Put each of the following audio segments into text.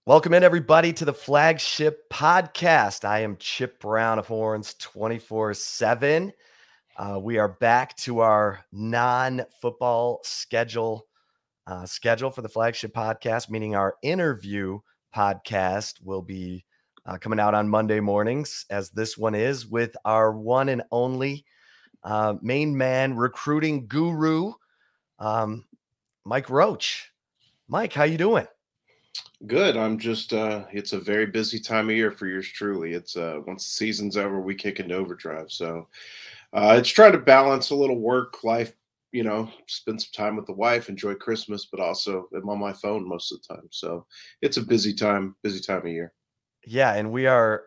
Welcome in, everybody, to the Flagship podcast. I am Chip Brown of Horns 24/7. We are back to our non-football schedule for the Flagship podcast, meaning our interview podcast will be coming out on Monday mornings, as this one is, with our one and only main man, recruiting guru, Mike Roach. Mike, how you doing? Good. I'm just it's a very busy time of year for yours truly. It's once the season's over, we kick into overdrive. So it's trying to balance a little work life, spend some time with the wife, enjoy Christmas, but also I'm on my phone most of the time. So it's a busy time of year. Yeah, and we are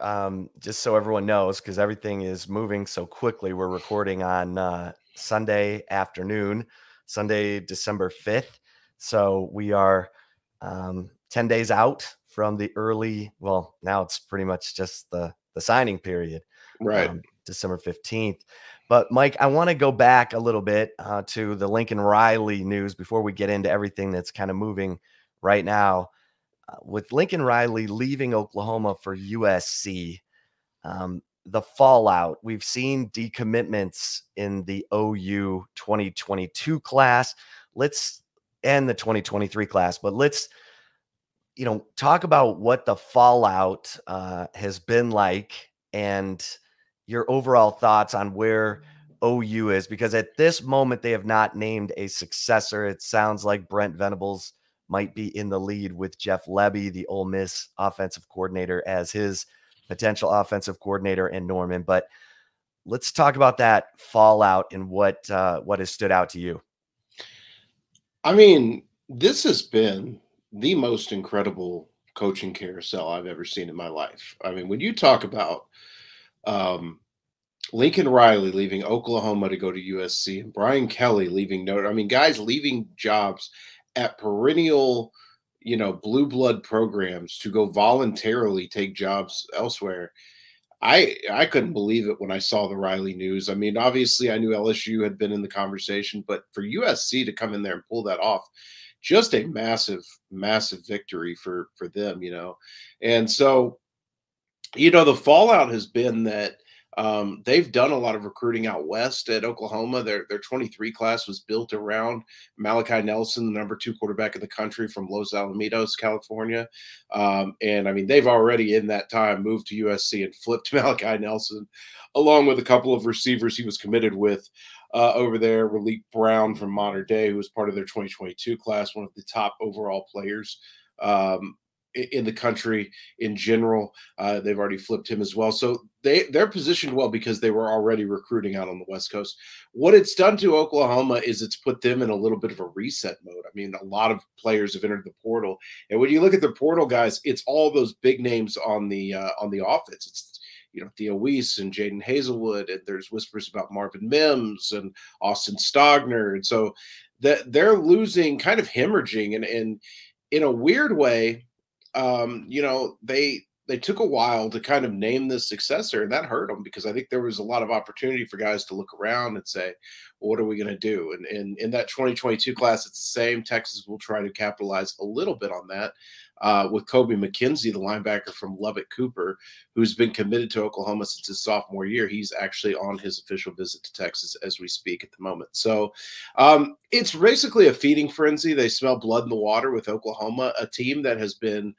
just so everyone knows, because everything is moving so quickly. We're recording on Sunday afternoon, Sunday, December 5th. So we are 10 days out from the early, well, now it's pretty much just the signing period, Right. December 15th. But Mike, I want to go back a little bit to the Lincoln Riley news before we get into everything that's kind of moving right now. With Lincoln Riley leaving Oklahoma for USC, the fallout, we've seen decommitments in the OU 2022 class. Let's end the 2023 class, but let's talk about what the fallout has been like and your overall thoughts on where OU is, because at this moment they have not named a successor. It sounds like Brent Venables might be in the lead with Jeff Lebby, the Ole Miss offensive coordinator, as his potential offensive coordinator in Norman. But let's talk about that fallout and what has stood out to you. I mean, this has been the most incredible coaching carousel I've ever seen in my life. I mean, when you talk about um, Lincoln Riley leaving Oklahoma to go to USC, and Brian Kelly leaving Notre. I mean, guys leaving jobs at perennial, blue blood programs to go voluntarily take jobs elsewhere. I couldn't believe it when I saw the Riley news. I mean, obviously I knew LSU had been in the conversation, but for USC to come in there and pull that off, just a massive, massive victory for them. And so the fallout has been that they've done a lot of recruiting out west at Oklahoma. Their 23 class was built around Malachi Nelson, the number 2 quarterback in the country from Los Alamitos, California. And I mean, they've already in that time moved to USC and flipped Malachi Nelson, along with a couple of receivers he was committed with over there. Raleek Brown from Modern Day, who was part of their 2022 class, one of the top overall players. In the country in general. They've already flipped him as well. So they're positioned well because they were already recruiting out on the West Coast. What it's done to Oklahoma is it's put them in a little bit of a reset mode. I mean, a lot of players have entered the portal. And when you look at the portal guys, it's all those big names on the offense. It's Theo Weiss and Jaden Hazelwood, and there's whispers about Marvin Mims and Austin Stogner. And so that they're losing, kind of hemorrhaging, and in a weird way, they took a while to kind of name this successor, and that hurt them because I think there was a lot of opportunity for guys to look around and say, well, what are we going to do? And in that 2022 class, it's the same. Texas will try to capitalize a little bit on that with Kobe McKenzie, the linebacker from Lubbock Cooper, who's been committed to Oklahoma since his sophomore year. He's actually on his official visit to Texas as we speak at the moment. So it's basically a feeding frenzy. They smell blood in the water with Oklahoma, a team that has been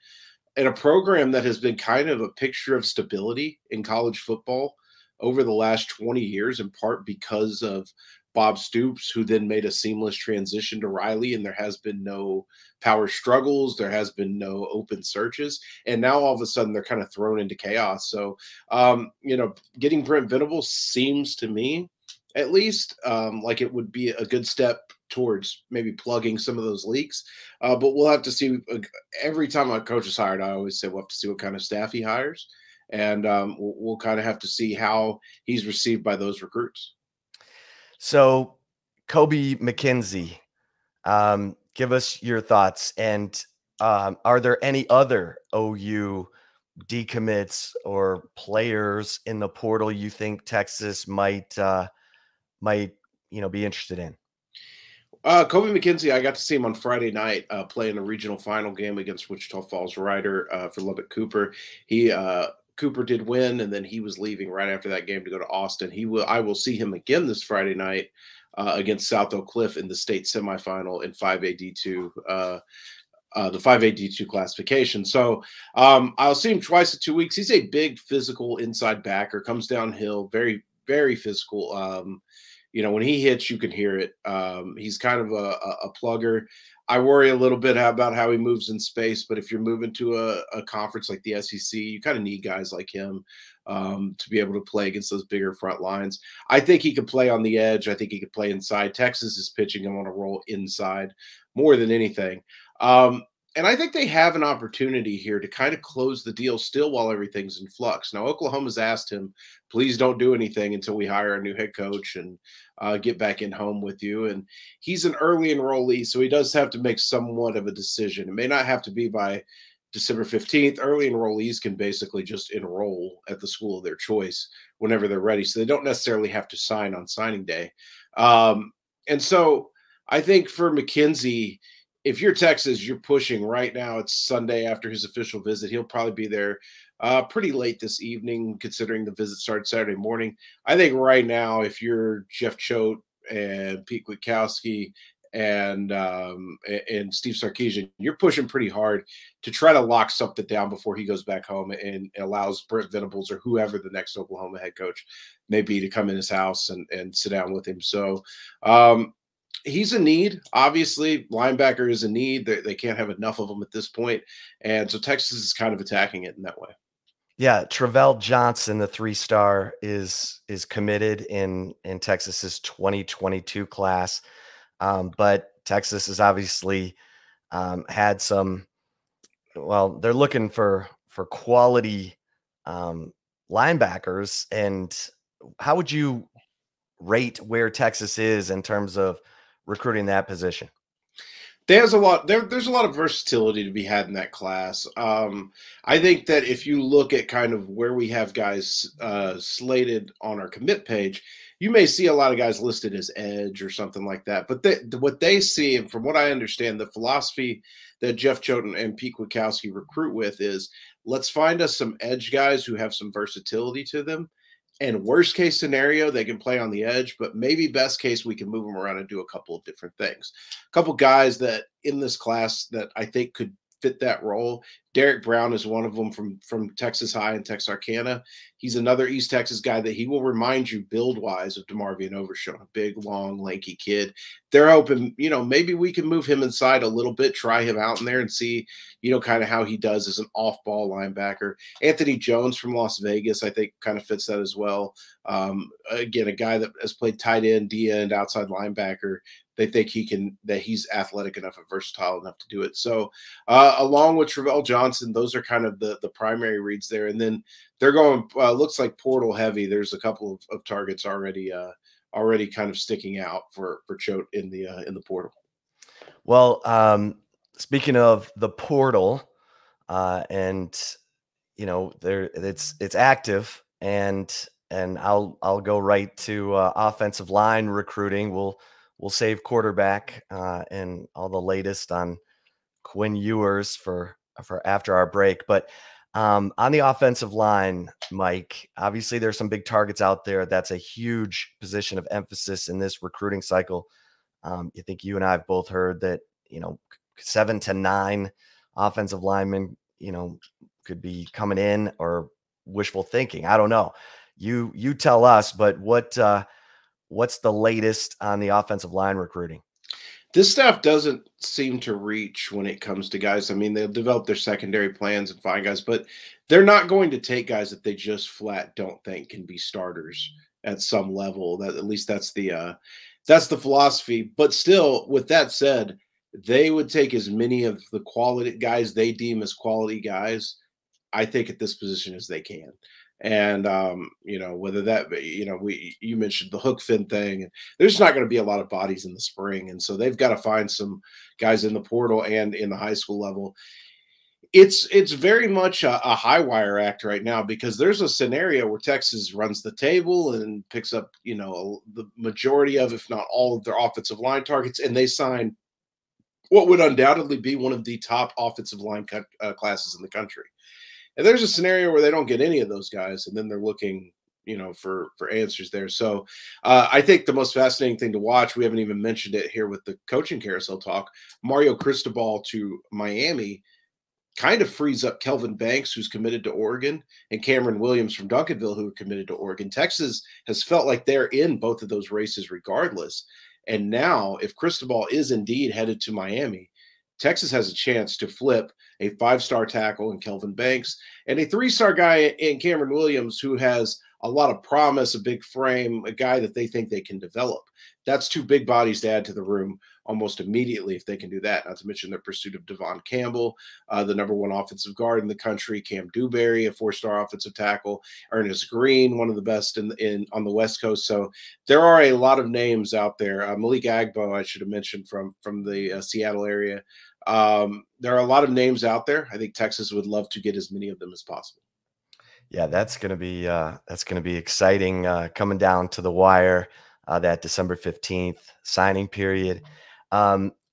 in a program that has been kind of a picture of stability in college football over the last 20 years, in part because of Bob Stoops, who then made a seamless transition to Riley, and there has been no power struggles. There has been no open searches. And now all of a sudden they're kind of thrown into chaos. So, getting Brent Venables seems to me, at least, like it would be a good step towards maybe plugging some of those leaks. But we'll have to see. Every time a coach is hired, I always say we'll have to see what kind of staff he hires. And we'll kind of have to see how he's received by those recruits. So, Kobe McKenzie, give us your thoughts. And are there any other OU decommits or players in the portal you think Texas might be interested in? Kobe McKenzie, I got to see him on Friday night play in a regional final game against Wichita Falls Rider for Lubbock Cooper. He Cooper did win, and then he was leaving right after that game to go to Austin. I will see him again this Friday night against South Oak Cliff in the state semifinal in 5AD2. The 5AD2 classification. So I'll see him twice in 2 weeks. He's a big physical inside backer, comes downhill, very, very physical. When he hits, you can hear it. He's kind of a plugger. I worry a little bit about how he moves in space, but if you're moving to a conference like the SEC, you kind of need guys like him to be able to play against those bigger front lines. I think he could play on the edge. I think he could play inside. Texas is pitching him on a roll inside more than anything. And I think they have an opportunity here to kind of close the deal still while everything's in flux. Now, Oklahoma's asked him, please don't do anything until we hire a new head coach and get back in home with you. And he's an early enrollee, so he does have to make somewhat of a decision. It may not have to be by December 15th. Early enrollees can basically just enroll at the school of their choice whenever they're ready. So they don't necessarily have to sign on signing day. And so I think for McKenzie, if you're Texas, you're pushing right now. It's Sunday after his official visit. He'll probably be there pretty late this evening, considering the visit started Saturday morning. I think right now, if you're Jeff Choate and Pete Kwiatkowski and Steve Sarkisian, you're pushing pretty hard to try to lock something down before he goes back home and allows Brent Venables or whoever the next Oklahoma head coach may be to come in his house and sit down with him. So, he's a need. Obviously, linebacker is a need. They can't have enough of them at this point. And so Texas is kind of attacking it in that way. Yeah, Travell Johnson, the 3-star, is committed in Texas's 2022 class. But Texas has obviously had some, well, they're looking for quality linebackers. And how would you rate where Texas is in terms of recruiting that position? There's a lot of versatility to be had in that class. I think that if you look at kind of where we have guys slated on our commit page, you may see a lot of guys listed as edge or something like that. But what they see, and from what I understand, the philosophy that Jeff Choate and Pete Kwiatkowski recruit with is, let's find us some edge guys who have some versatility to them. And worst case scenario, they can play on the edge, but maybe best case, we can move them around and do a couple of different things. A couple guys that in this class that I think could fit that role. Derek Brown is one of them from Texas High and Texarkana. He's another East Texas guy that he will remind you build-wise of DeMarvion Overshown, a big, long, lanky kid. They're open, maybe we can move him inside a little bit, try him out in there and see, kind of how he does as an off-ball linebacker. Anthony Jones from Las Vegas, I think, kind of fits that as well. Again, a guy that has played tight end, D end, outside linebacker. They think he's athletic enough and versatile enough to do it. So along with Travell Johnson, those are kind of the primary reads there. And then they're going, looks like portal heavy. There's a couple of targets already kind of sticking out for Choate in the portal. Well, speaking of the portal, and it's active, and I'll go right to offensive line recruiting. We'll save quarterback and all the latest on Quinn Ewers for after our break. But on the offensive line, Mike, obviously there's some big targets out there. That's a huge position of emphasis in this recruiting cycle. I think you and I have both heard that, 7 to 9 offensive linemen, could be coming in, or wishful thinking. I don't know. You tell us, but what's the latest on the offensive line recruiting? This staff doesn't seem to reach when it comes to guys. I mean, they'll develop their secondary plans and find guys, but they're not going to take guys that they just flat don't think can be starters at some level. That, at least that's the philosophy. But still, with that said, they would take as many of the quality guys they deem as quality guys, I think, at this position as they can. And, whether that, you mentioned the hook fin thing, there's not going to be a lot of bodies in the spring. And so they've got to find some guys in the portal and in the high school level. It's very much a high wire act right now, because there's a scenario where Texas runs the table and picks up, the majority of, if not all of their offensive line targets, and they sign what would undoubtedly be one of the top offensive line classes in the country. And there's a scenario where they don't get any of those guys, and then they're looking, for answers there. So I think the most fascinating thing to watch, we haven't even mentioned it here with the coaching carousel talk, Mario Cristobal to Miami kind of frees up Kelvin Banks, who's committed to Oregon, and Cameron Williams from Duncanville, who are committed to Oregon. Texas has felt like they're in both of those races regardless. And now, if Cristobal is indeed headed to Miami, Texas has a chance to flip a 5-star tackle in Kelvin Banks and a 3-star guy in Cameron Williams, who has a lot of promise, a big frame, a guy that they think they can develop. That's 2 big bodies to add to the room almost immediately if they can do that. Not to mention their pursuit of Devon Campbell, the #1 offensive guard in the country, Cam Dewberry, a 4-star offensive tackle, Ernest Green, one of the best on the West Coast. So there are a lot of names out there. Malik Agbo, I should have mentioned, from the Seattle area. There are a lot of names out there. I think Texas would love to get as many of them as possible. Yeah, that's gonna be exciting, coming down to the wire, that December 15th signing period.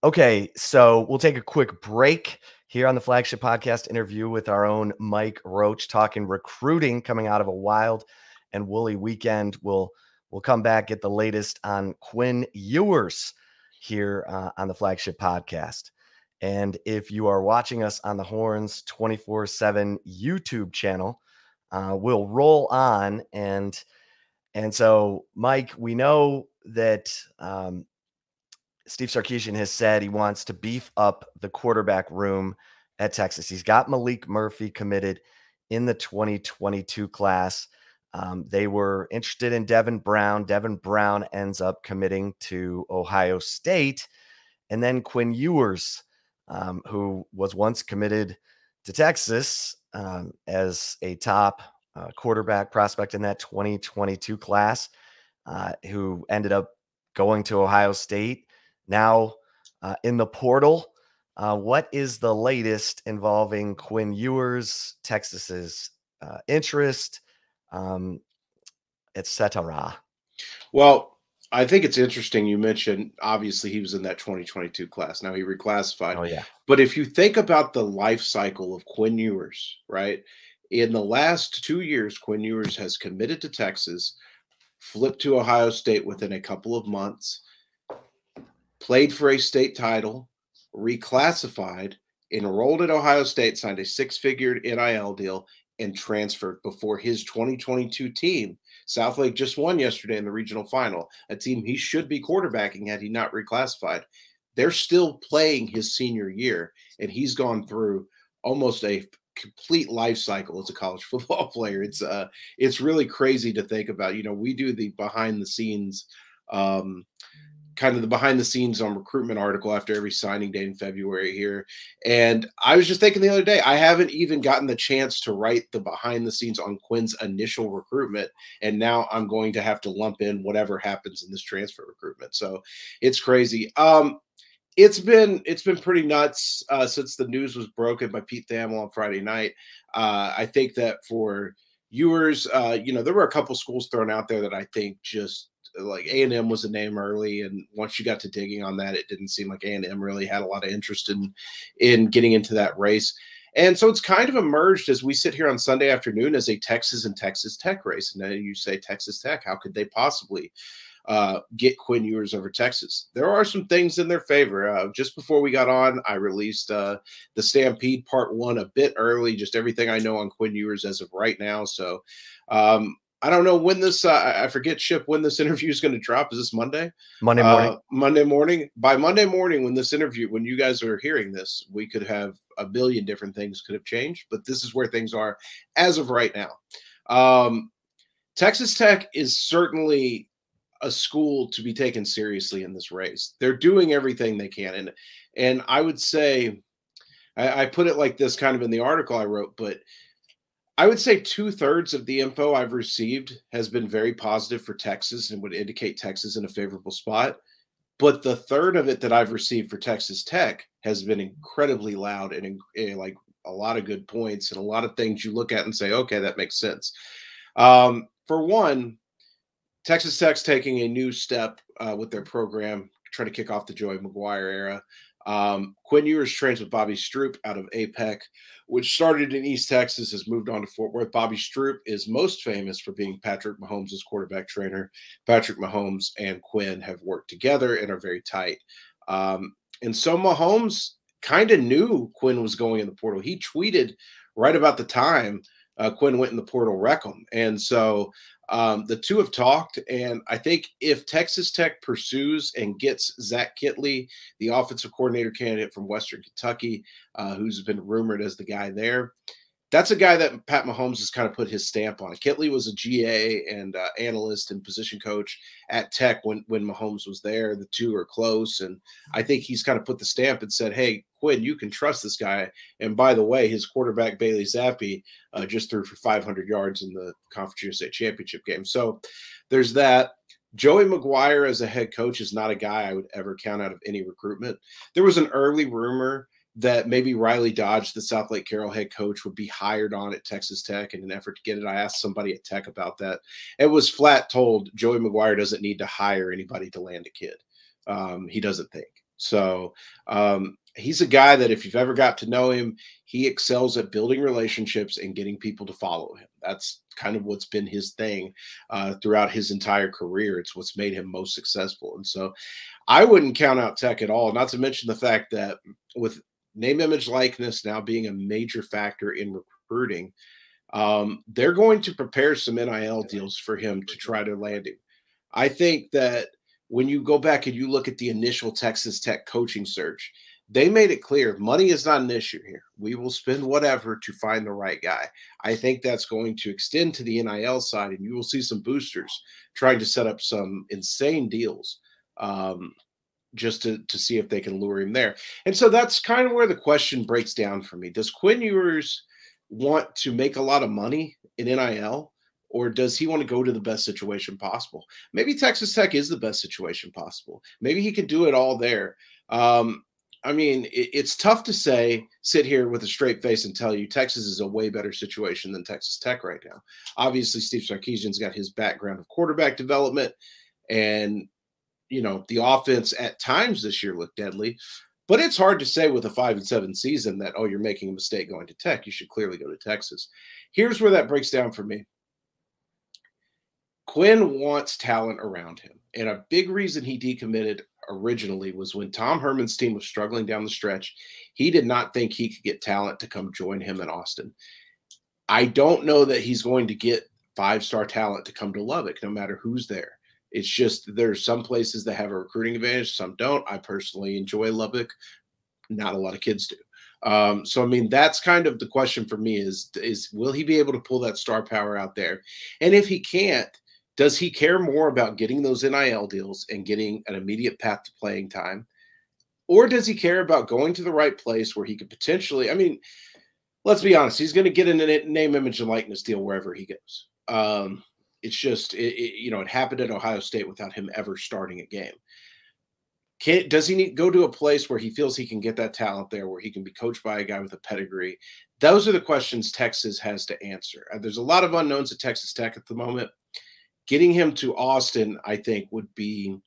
Okay, so we'll take a quick break here on the Flagship Podcast interview with our own Mike Roach, talking recruiting coming out of a wild and woolly weekend. We'll come back, get the latest on Quinn Ewers here on the Flagship Podcast. And if you are watching us on the Horns 24/7 YouTube channel, we'll roll on. And so, Mike, we know that Steve Sarkisian has said he wants to beef up the quarterback room at Texas. He's got Malik Murphy committed in the 2022 class. They were interested in Devin Brown. Devin Brown ends up committing to Ohio State. And then Quinn Ewers, who was once committed to Texas as a top quarterback prospect in that 2022 class, who ended up going to Ohio State, now in the portal. What is the latest involving Quinn Ewers, Texas's interest, etc.? Well, I think it's interesting you mentioned, obviously, he was in that 2022 class. Now he reclassified. Oh, yeah. But if you think about the life cycle of Quinn Ewers, right? In the last 2 years, Quinn Ewers has committed to Texas, flipped to Ohio State within a couple of months, played for a state title, reclassified, enrolled at Ohio State, signed a 6-figure NIL deal, and transferred before his 2022 team. Southlake just won yesterday in the regional final, a team he should be quarterbacking had he not reclassified. They're still playing his senior year, and he's gone through almost a complete life cycle as a college football player. It's really crazy to think about. We do the behind the scenes, kind of the behind the scenes on recruitment article after every signing day in February here. And I was just thinking the other day, I haven't even gotten the chance to write the behind the scenes on Quinn's initial recruitment. And now I'm going to have to lump in whatever happens in this transfer recruitment. So it's crazy. It's been pretty nuts since the news was broken by Pete Thamel on Friday night. I think that for Ewers, there were a couple schools thrown out there that I think just like A&M was a name early, and once you got to digging on that, it didn't seem like A&M really had a lot of interest in getting into that race. And so it's kind of emerged as we sit here on Sunday afternoon as a Texas and Texas Tech race. And then you say Texas Tech, how could they possibly get Quinn Ewers over Texas? There are some things in their favor. Just before we got on, I released the Stampede Part 1 a bit early, just everything I know on Quinn Ewers as of right now. So I don't know when this, I forget, Chip, when this interview is going to drop. Is this Monday? Monday morning. Monday morning. By Monday morning, when you guys are hearing this, we could have a billion different things could have changed, but this is where things are as of right now. Texas Tech is certainly a school to be taken seriously in this race. They're doing everything they can. And I would say, I put it like this kind of in the article I wrote, but I would say 2/3 of the info I've received has been very positive for Texas and would indicate Texas in a favorable spot. But the third of it that I've received for Texas Tech has been incredibly loud and like a lot of good points and a lot of things you look at and say, okay, that makes sense. For one, Texas Tech's taking a new step with their program, trying to kick off the Joey McGuire era. Quinn Ewers trains with Bobby Stroop out of APEC, which started in East Texas, has moved on to Fort Worth. Bobby Stroop is most famous for being Patrick Mahomes' quarterback trainer. Patrick Mahomes and Quinn have worked together and are very tight. And so Mahomes kind of knew Quinn was going in the portal. He tweeted right about the time Quinn went in the portal, wreck him. And so the two have talked, and I think if Texas Tech pursues and gets Zach Kittley, the offensive coordinator candidate from Western Kentucky, who's been rumored as the guy there, that's a guy that Pat Mahomes has kind of put his stamp on. Kittley was a GA and analyst and position coach at Tech when Mahomes was there. The two are close, and I think he's kind of put the stamp and said, hey, Quinn, you can trust this guy. And by the way, his quarterback, Bailey Zappi, just threw for 500 yards in the Conference USA Championship game. So there's that. Joey McGuire as a head coach is not a guy I would ever count out of any recruitment. There was an early rumor that maybe Riley Dodge, the South Lake Carroll head coach, would be hired on at Texas Tech in an effort to get it. I asked somebody at Tech about that. It was flat told Joey McGuire doesn't need to hire anybody to land a kid. He doesn't think. So he's a guy that if you've ever got to know him, he excels at building relationships and getting people to follow him. That's kind of what's been his thing throughout his entire career. It's what's made him most successful. And so I wouldn't count out Tech at all, not to mention the fact that with name, image, likeness now being a major factor in recruiting, they're going to prepare some NIL deals for him to try to land him. I think that when you go back and you look at the initial Texas Tech coaching search, they made it clear money is not an issue here. We will spend whatever to find the right guy. I think that's going to extend to the NIL side, and you will see some boosters trying to set up some insane deals just to see if they can lure him there. And so that's kind of where the question breaks down for me. Does Quinn Ewers want to make a lot of money in NIL, or does he want to go to the best situation possible? Maybe Texas Tech is the best situation possible. Maybe he could do it all there. I mean, it's tough to sit here with a straight face and tell you Texas is a way better situation than Texas Tech right now. Obviously, Steve Sarkisian's got his background of quarterback development, and you know, the offense at times this year looked deadly, but it's hard to say with a 5-7 season that, oh, you're making a mistake going to Tech. You should clearly go to Texas. Here's where that breaks down for me. Quinn wants talent around him. And a big reason he decommitted originally was when Tom Herman's team was struggling down the stretch, he did not think he could get talent to come join him in Austin. I don't know that he's going to get 5-star talent to come to Lubbock, no matter who's there. It's just there's some places that have a recruiting advantage, some don't. I personally enjoy Lubbock. Not a lot of kids do. So, I mean, that's kind of the question for me is will he be able to pull that star power out there? And if he can't, does he care more about getting those NIL deals and getting an immediate path to playing time? Or does he care about going to the right place where he could potentially, I mean, let's be honest, he's going to get a name, image, and likeness deal wherever he goes. It's just, it happened at Ohio State without him ever starting a game. Does he need to go to a place where he feels he can get that talent there, where he can be coached by a guy with a pedigree? Those are the questions Texas has to answer. There's a lot of unknowns at Texas Tech at the moment. Getting him to Austin, I think, would be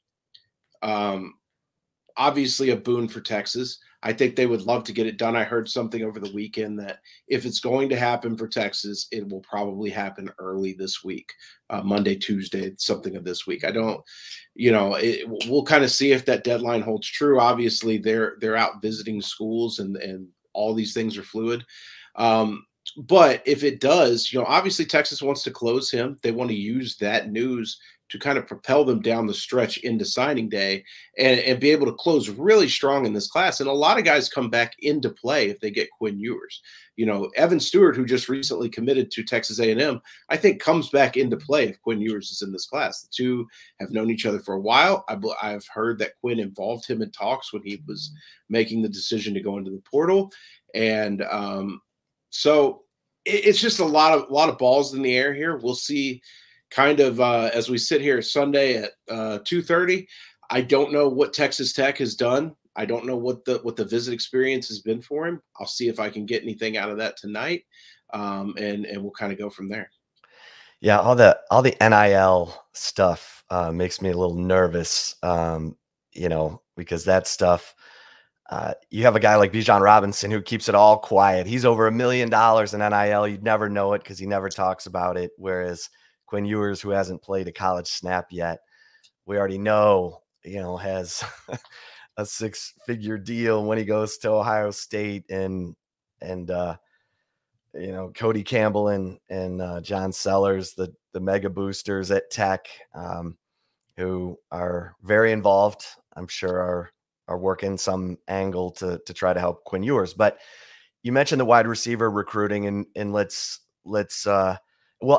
obviously a boon for Texas. I think they would love to get it done. I heard something over the weekend that if it's going to happen for Texas, it will probably happen early this week, Monday, Tuesday, something of this week. I don't, we'll kind of see if that deadline holds true. Obviously, they're out visiting schools and all these things are fluid. But if it does, obviously Texas wants to close him. They want to use that news to kind of propel them down the stretch into signing day and be able to close really strong in this class. And a lot of guys come back into play if they get Quinn Ewers. Evan Stewart, who just recently committed to Texas A&M, I think comes back into play if Quinn Ewers is in this class. The two have known each other for a while. I've heard that Quinn involved him in talks when he was making the decision to go into the portal. And so it's just a lot of balls in the air here. We'll see kind of as we sit here Sunday at 2:30. I don't know what Texas Tech has done. I don't know what the visit experience has been for him. I'll see if I can get anything out of that tonight, and we'll kind of go from there. Yeah, all the NIL stuff makes me a little nervous, because that stuff. You have a guy like Bijan Robinson who keeps it all quiet. He's over $1 million in NIL. You'd never know it because he never talks about it. Whereas Quinn Ewers, who hasn't played a college snap yet, we already know, has a 6-figure deal when he goes to Ohio State, and Cody Campbell and John Sellers, the mega boosters at Tech, who are very involved. I'm sure are working some angle to try to help Quinn Ewers. But you mentioned the wide receiver recruiting, and let's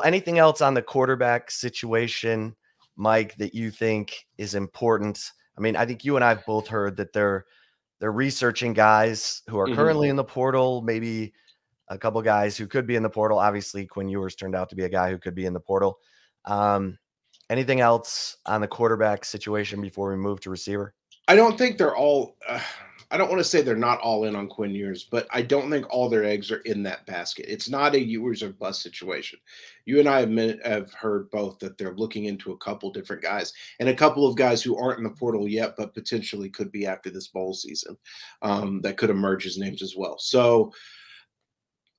anything else on the quarterback situation, Mike, that you think is important? I mean, I think you and I've both heard that they're researching guys who are currently in the portal, maybe a couple guys who could be in the portal. Obviously, Quinn Ewers turned out to be a guy who could be in the portal. Anything else on the quarterback situation before we move to receiver? I don't think they're all. I don't want to say they're not all in on Quinn Ewers, but I don't think all their eggs are in that basket. It's not a Ewers or bust situation. You and I have heard both that they're looking into a couple different guys and a couple of guys who aren't in the portal yet, but potentially could be after this bowl season, that could emerge as names as well. So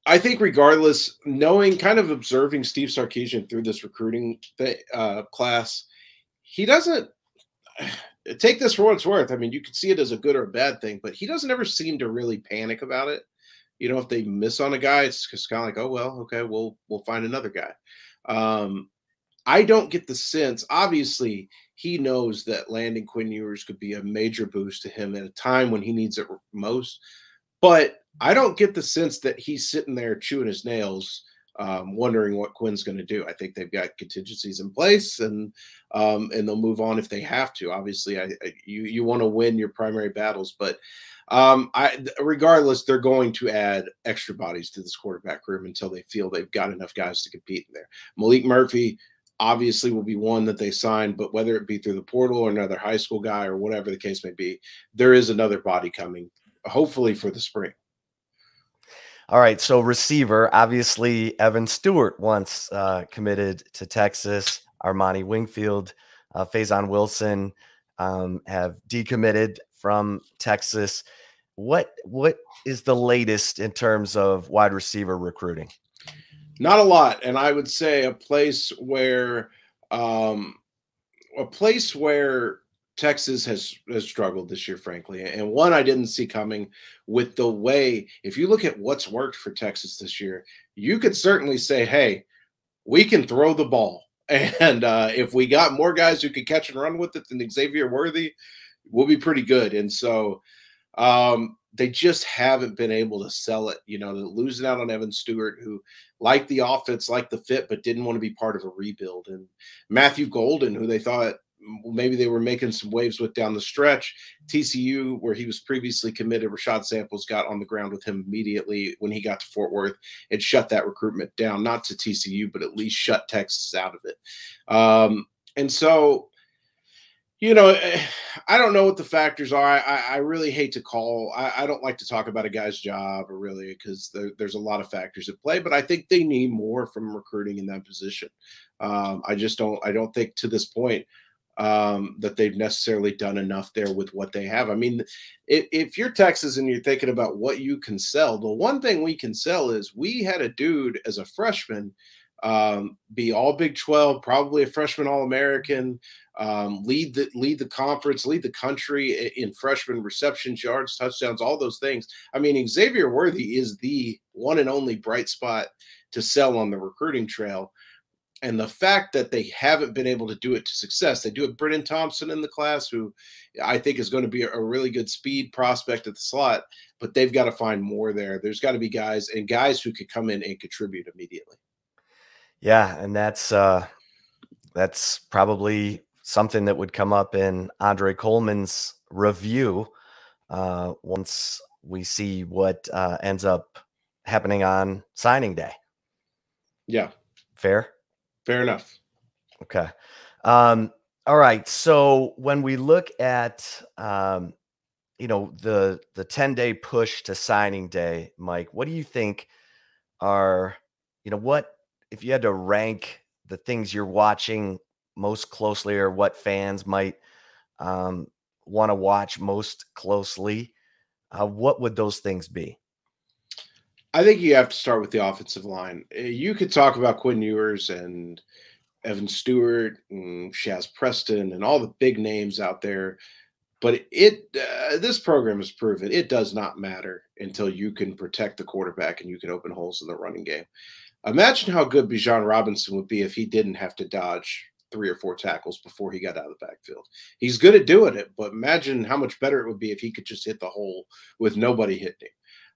I think regardless, kind of observing Steve Sarkisian through this recruiting class, he doesn't take this for what it's worth. I mean, you could see it as a good or a bad thing, but he doesn't ever seem to really panic about it. If they miss on a guy, it's just kind of like, oh, well, okay, we'll find another guy. I don't get the sense, obviously, he knows that landing Quinn Ewers could be a major boost to him at a time when he needs it most. But I don't get the sense that he's sitting there chewing his nails, wondering what Quinn's going to do. I think they've got contingencies in place, and they'll move on if they have to. Obviously, you want to win your primary battles, but regardless, they're going to add extra bodies to this quarterback room until they feel they've got enough guys to compete in there. Malik Murphy obviously will be one that they sign, but whether it be through the portal or another high school guy or whatever the case may be, there is another body coming, hopefully for the spring. All right, so receiver, obviously Evan Stewart once committed to Texas. Armani Wingfield, Faison Wilson have decommitted from Texas. What is the latest in terms of wide receiver recruiting? Not a lot, and I would say a place where Texas has struggled this year, frankly, and one I didn't see coming with the way, if you look at what's worked for Texas this year, you could certainly say, hey, we can throw the ball. And if we got more guys who could catch and run with it than Xavier Worthy, we'll be pretty good. And so they just haven't been able to sell it. They're losing out on Evan Stewart, who liked the offense, liked the fit, but didn't want to be part of a rebuild. And Matthew Golden, who they thought maybe they were making some waves with down the stretch. TCU, where he was previously committed, Rashad Samples got on the ground with him immediately when he got to Fort Worth and shut that recruitment down, not to TCU, but at least shut Texas out of it. And so, I don't know what the factors are. I really hate to call. I don't like to talk about a guy's job, or really, because there's a lot of factors at play, but I think they need more from recruiting in that position. I don't think to this point that they've necessarily done enough there with what they have. I mean, if you're Texas and you're thinking about what you can sell, the one thing we can sell is we had a dude as a freshman be all Big 12, probably a freshman All-American, lead the conference, lead the country in freshman receptions, yards, touchdowns, all those things. I mean, Xavier Worthy is the one and only bright spot to sell on the recruiting trail. And the fact that they haven't been able to do it to success, they do have Brennan Thompson in the class, who I think is going to be a really good speed prospect at the slot, but they've got to find more there. There's got to be guys who could come in and contribute immediately. Yeah, and that's probably something that would come up in Andre Coleman's review once we see what ends up happening on signing day. Yeah. Fair enough. Okay. All right. So when we look at the 10-day push to signing day, Mike, what do you think are, what if you had to rank the things you're watching most closely, or what fans might um, want to watch most closely, what would those things be? I think you have to start with the offensive line. You could talk about Quinn Ewers and Evan Stewart and Shaz Preston and all the big names out there, but this program has proven it does not matter until you can protect the quarterback and you can open holes in the running game. Imagine how good Bijan Robinson would be if he didn't have to dodge 3 or 4 tackles before he got out of the backfield. He's good at doing it, but imagine how much better it would be if he could just hit the hole with nobody hitting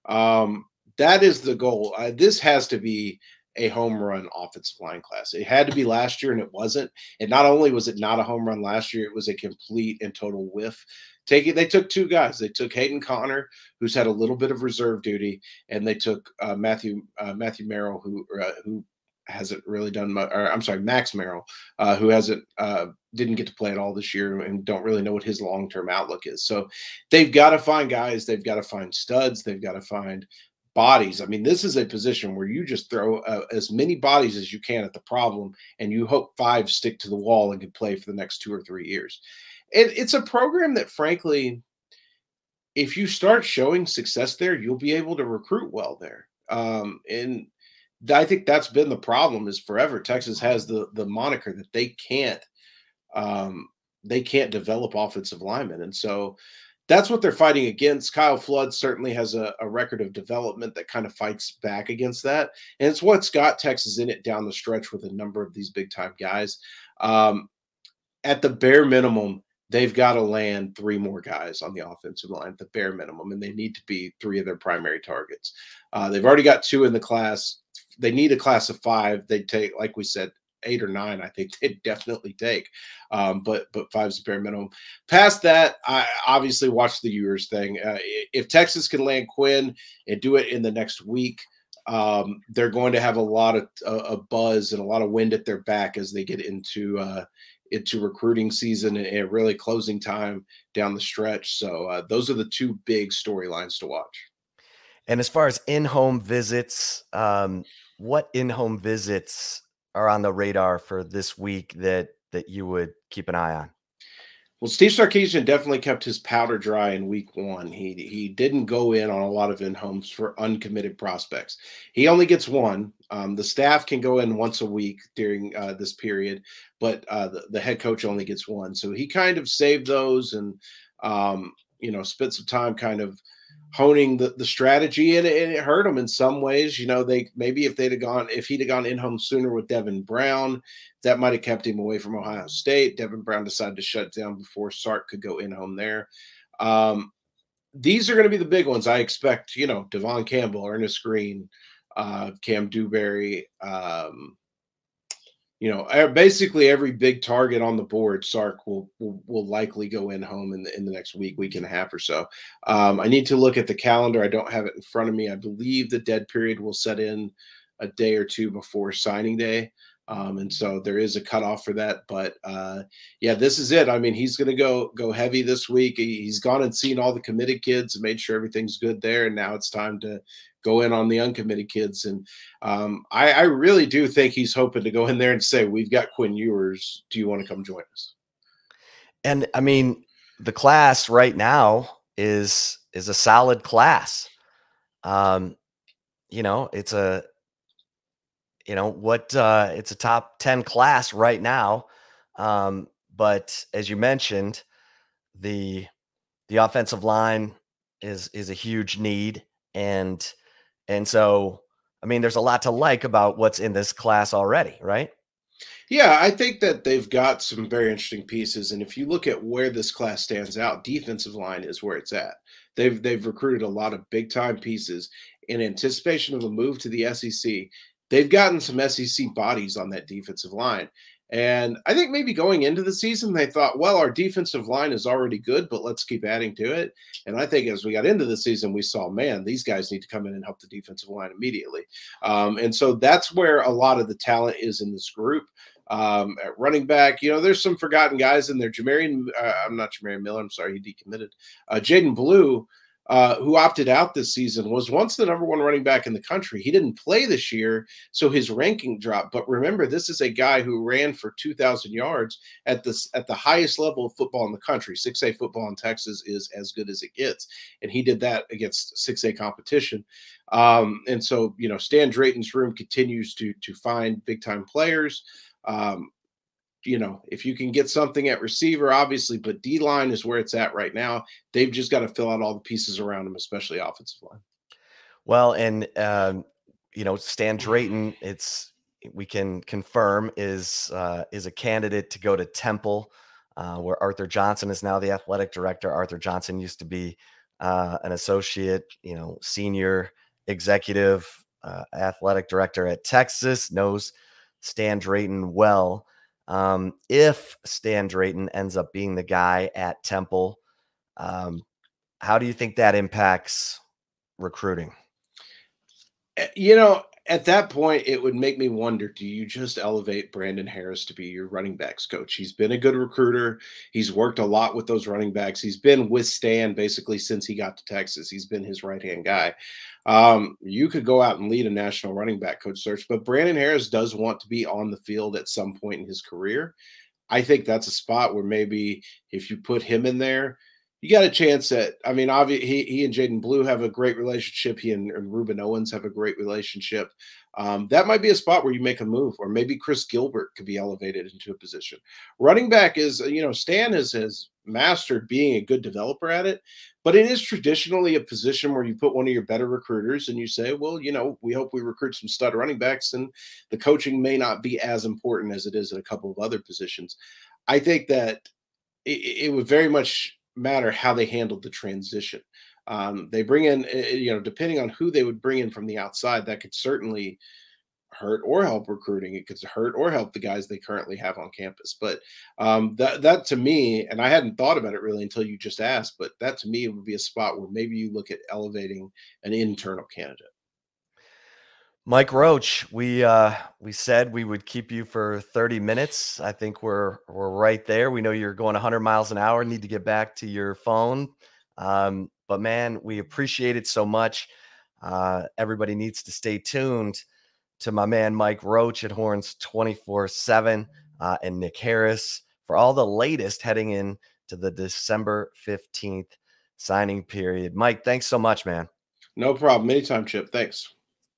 him. That is the goal. This has to be a home run offensive line class. It had to be last year, and it wasn't. And not only was it not a home run last year, it was a complete and total whiff. They took 2 guys. They took Hayden Connor, who's had a little bit of reserve duty, and they took Matthew Merrill, who hasn't really done much. Or I'm sorry, Max Merrill, who didn't get to play at all this year, and don't really know what his long-term outlook is. So they've got to find guys. They've got to find studs. They've got to find bodies. I mean, this is a position where you just throw as many bodies as you can at the problem, and you hope 5 stick to the wall and can play for the next 2 or 3 years. It's a program that, frankly, if you start showing success there, you'll be able to recruit well there. And I think that's been the problem is forever. Texas has the moniker that they can't develop offensive linemen. And so that's what they're fighting against. Kyle Flood certainly has a record of development that kind of fights back against that. And it's what's got Texas in it down the stretch with a number of these big-time guys. At the bare minimum, they've got to land 3 more guys on the offensive line at the bare minimum, and they need to be 3 of their primary targets. They've already got 2 in the class. They need a class of 5. They take, like we said, 8 or 9, I think they'd definitely take. But 5's the bare minimum. Past that, I obviously watch the Ewers thing. If Texas can land Quinn and do it in the next week, they're going to have a lot of buzz and a lot of wind at their back as they get into recruiting season and really closing time down the stretch. So those are the 2 big storylines to watch. And as far as in-home visits, what in-home visits are on the radar for this week that you would keep an eye on? Well, Steve Sarkisian definitely kept his powder dry in week 1. He didn't go in on a lot of in-homes for uncommitted prospects. He only gets 1. The staff can go in once a week during this period, but the head coach only gets 1. So he kind of saved those and, spent some time kind of honing the strategy, and it hurt him in some ways. If he'd have gone in home sooner with Devin Brown, that might have kept him away from Ohio State. Devin Brown decided to shut down before Sark could go in home there. These are going to be the big ones. I expect, Devon Campbell, Ernest Green, Cam Dewberry, basically every big target on the board, Sark will likely go in home in the next week and a half or so. I need to look at the calendar. I don't have it in front of me. I believe the dead period will set in a day or 2 before signing day. And so there is a cutoff for that. But this is it. I mean, he's going to go heavy this week. He's gone and seen all the committed kids and made sure everything's good there. And now it's time to go in on the uncommitted kids. And I really do think he's hoping to go in there and say, we've got Quinn Ewers. Do you want to come join us? And I mean, the class right now is a solid class. It's a top 10 class right now. But as you mentioned, the offensive line is a huge need. And so, I mean, there's a lot to like about what's in this class already, right? Yeah, I think that they've got some very interesting pieces. And if you look at where this class stands out, defensive line is where it's at. They've recruited a lot of big-time pieces in anticipation of a move to the SEC. They've gotten some SEC bodies on that defensive line. And I think maybe going into the season, they thought, well, our defensive line is already good, but let's keep adding to it. And I think as we got into the season, we saw, man, these guys need to come in and help the defensive line immediately. And so that's where a lot of the talent is in this group. At running back, there's some forgotten guys in there. I'm not Jamarian Miller. I'm sorry, he decommitted. Jaden Blue, who opted out this season, was once the number one running back in the country. He didn't play this year, so his ranking dropped. But remember, this is a guy who ran for 2,000 yards at the highest level of football in the country. 6A football in Texas is as good as it gets, and he did that against 6A competition. And so, Stan Drayton's room continues to find big time players. If you can get something at receiver, obviously, but D-line is where it's at right now. They've just got to fill out all the pieces around them, especially offensive line. Well, and Stan Drayton, we can confirm is a candidate to go to Temple, where Arthur Johnson is now the athletic director. Arthur Johnson used to be an associate, senior executive athletic director at Texas, knows Stan Drayton well. If Stan Drayton ends up being the guy at Temple, how do you think that impacts recruiting? At that point, it would make me wonder, do you just elevate Brandon Harris to be your running backs coach? He's been a good recruiter. He's worked a lot with those running backs. He's been with Stan basically since he got to Texas. He's been his right-hand guy. You could go out and lead a national running back coach search, but Brandon Harris does want to be on the field at some point in his career. I think that's a spot where maybe if you put him in there, you got a chance at, obviously he and Jaden Blue have a great relationship. He and Ruben Owens have a great relationship. That might be a spot where you make a move, or maybe Chris Gilbert could be elevated into a position. Running back is, Stan has mastered being a good developer at it, but it is traditionally a position where you put one of your better recruiters and you say, well, we hope we recruit some stud running backs, and the coaching may not be as important as it is in a couple of other positions. I think that it would very much matter how they handled the transition. They bring in, depending on who they would bring in from the outside, that could certainly hurt or help recruiting. It could hurt or help the guys they currently have on campus. But that to me, and I hadn't thought about it really until you just asked, but that to me would be a spot where maybe you look at elevating an internal candidate. Mike Roach, we said we would keep you for 30 minutes. I think we're right there. We know you're going 100 miles an hour, need to get back to your phone. But man, we appreciate it so much. Everybody needs to stay tuned to my man Mike Roach at Horns 24/7 and Nick Harris for all the latest heading in to the December 15th signing period. Mike, thanks so much, man. No problem. Anytime, Chip. Thanks.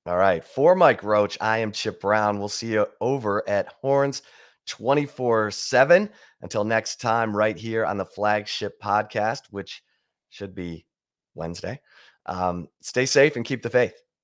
All right. For Mike Roach, I am Chip Brown. We'll see you over at Horns 24/7. Until next time, right here on the Flagship podcast, which should be Wednesday. Stay safe and keep the faith.